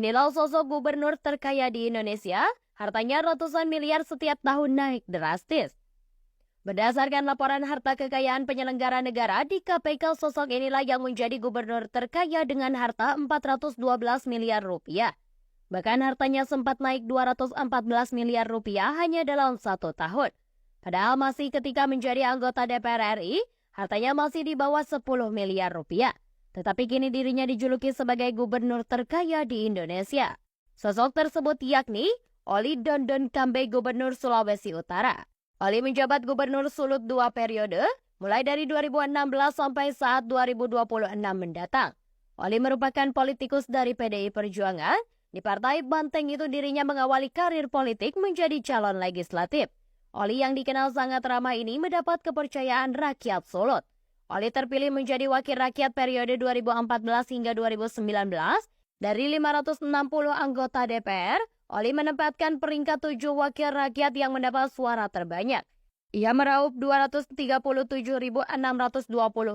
Inilah sosok gubernur terkaya di Indonesia, hartanya ratusan miliar setiap tahun naik drastis. Berdasarkan laporan harta kekayaan penyelenggara negara di KPK, sosok inilah yang menjadi gubernur terkaya dengan harta 412 miliar rupiah. Bahkan hartanya sempat naik 214 miliar rupiah hanya dalam 1 tahun. Padahal masih ketika menjadi anggota DPR RI, hartanya masih di bawah 10 miliar rupiah. Tetapi kini dirinya dijuluki sebagai gubernur terkaya di Indonesia. Sosok tersebut yakni Oli Dondon Kambe, Gubernur Sulawesi Utara. Oli menjabat gubernur Sulut 2 periode, mulai dari 2016 sampai saat 2026 mendatang. Oli merupakan politikus dari PDI Perjuangan. Di Partai Banteng itu dirinya mengawali karir politik menjadi calon legislatif. Oli yang dikenal sangat ramah ini mendapat kepercayaan rakyat Sulut. Oli terpilih menjadi wakil rakyat periode 2014 hingga 2019. Dari 560 anggota DPR, Oli menempatkan peringkat 7 wakil rakyat yang mendapat suara terbanyak. Ia meraup 237.620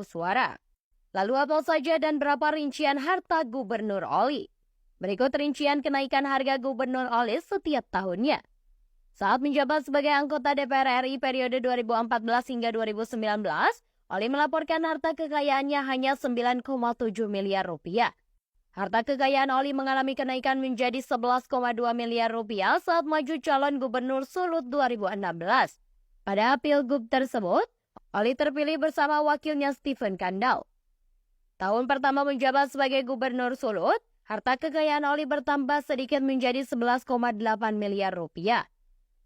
suara. Lalu apa saja dan berapa rincian harta Gubernur Oli? Berikut rincian kenaikan harga Gubernur Oli setiap tahunnya. Saat menjabat sebagai anggota DPR RI periode 2014 hingga 2019, Oli melaporkan harta kekayaannya hanya 9,7 miliar rupiah. Harta kekayaan Oli mengalami kenaikan menjadi 11,2 miliar rupiah saat maju calon gubernur Sulut 2016. Pada pilgub tersebut, Oli terpilih bersama wakilnya Stephen Kandau. Tahun pertama menjabat sebagai gubernur Sulut, harta kekayaan Oli bertambah sedikit menjadi 11,8 miliar rupiah.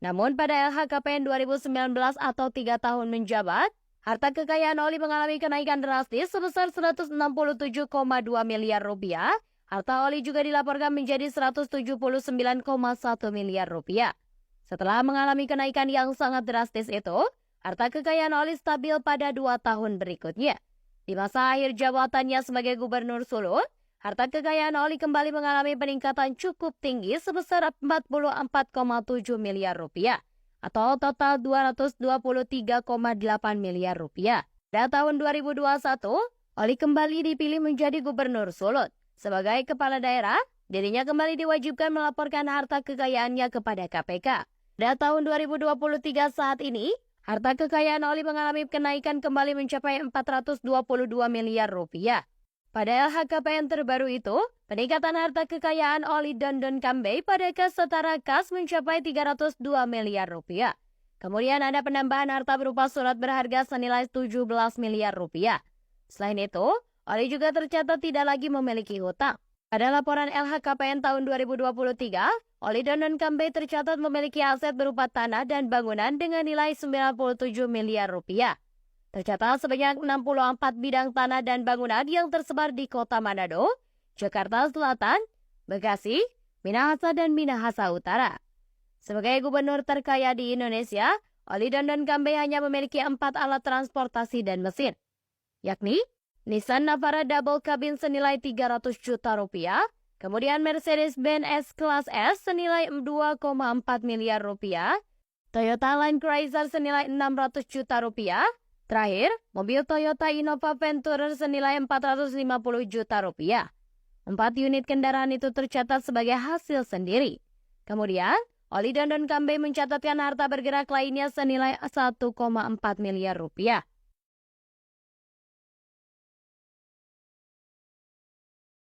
Namun pada LHKPN 2019 atau 3 tahun menjabat, harta kekayaan Oli mengalami kenaikan drastis sebesar 167,2 miliar rupiah. Harta Oli juga dilaporkan menjadi 179,1 miliar rupiah. Setelah mengalami kenaikan yang sangat drastis itu, harta kekayaan Oli stabil pada 2 tahun berikutnya. Di masa akhir jabatannya sebagai gubernur Sulut, harta kekayaan Oli kembali mengalami peningkatan cukup tinggi sebesar 44,7 miliar rupiah. Atau total 223,8 miliar rupiah. Pada tahun 2021, Oli kembali dipilih menjadi gubernur Sulut. Sebagai kepala daerah, dirinya kembali diwajibkan melaporkan harta kekayaannya kepada KPK. Pada tahun 2023 saat ini, harta kekayaan Oli mengalami kenaikan kembali mencapai 422 miliar rupiah. Pada LHKPN terbaru itu, peningkatan harta kekayaan Oli Dondon Kambe pada kas setara kas mencapai 302 miliar rupiah. Kemudian ada penambahan harta berupa surat berharga senilai 17 miliar rupiah. Selain itu, Oli juga tercatat tidak lagi memiliki hutang. Pada laporan LHKPN tahun 2023, Oli Dondon Kambe tercatat memiliki aset berupa tanah dan bangunan dengan nilai 97 miliar rupiah. Tercatat sebanyak 64 bidang tanah dan bangunan yang tersebar di Kota Manado, Jakarta Selatan, Bekasi, Minahasa, dan Minahasa Utara. Sebagai gubernur terkaya di Indonesia, Oli Dondon Kambe hanya memiliki 4 alat transportasi dan mesin, yakni Nissan Navara Double Cabin senilai 300 juta rupiah, kemudian Mercedes-Benz S-Class S senilai 2,4 miliar rupiah, Toyota Land Cruiser senilai 600 juta rupiah, terakhir, mobil Toyota Innova Venturer senilai 450 juta rupiah. 4 unit kendaraan itu tercatat sebagai hasil sendiri. Kemudian, Oli Dondon Kambe mencatatkan harta bergerak lainnya senilai 1,4 miliar rupiah.